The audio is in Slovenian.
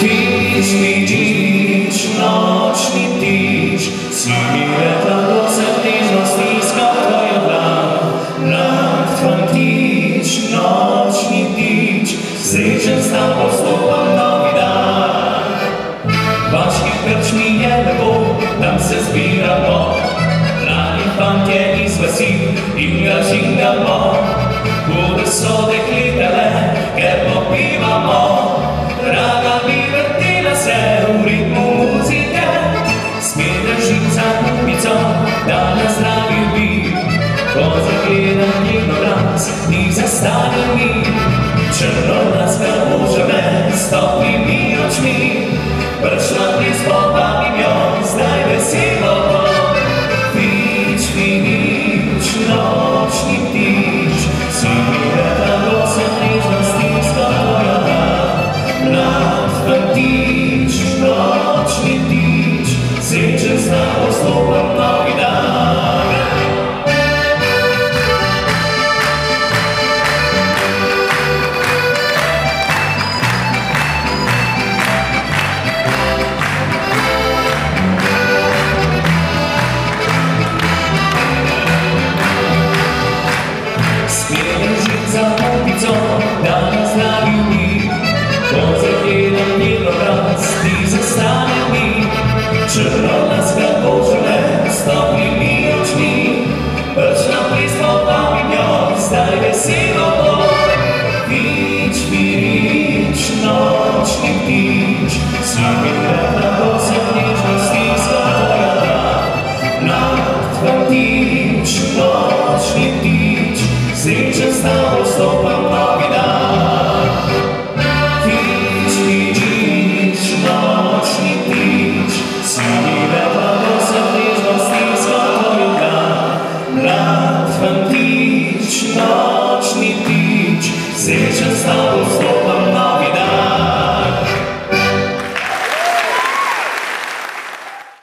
Widzisz, widzisz, noćni ptić, sami letalo se bližno stiska tvoja dlan. Mlad tvoj ptič, noćni ptič, srečen s tabo vstopam novi dan. Vaški krčmi je lepo, tam se zbiramo, mladi fantje iz vasi in ga žingamo. Hude so dekletele, ker popivamo, draga bi vrtela se v ritmu muzike. Smej držim za kupico, da nas zdravi bi, ko zagledam njeno obraz, ni zastavil mi. Črnolaska boža me s toplimi očmi, prišla ples povabim jo, zdaj veselo bo. Vidiš, vidiš, noćni ptič, si mi letalo se bližno stiska tvoja dlan. Mlad ptič, noćni ptič, srečen s tabo vstopam novi dan. Da nas zdravi mi, ko zagledam njen obraz, ni zastavil mi. Črnolaska boža me s toplimi očmi, prišla ples povabim jo, zdaj veselo bo. Vidiš, vidiš, noćni ptič, si mi letalo se bližno stiska tvoja dlan. Mlad ptič, noćni ptič, srečen s tabo vstopam novi dan. Vidiš, vidiš, noćni ptič, si mi letalo se bližno stiska tvoja dlan. Mlad ptič, noćni ptič, srečen s tabo vstopam novi dan.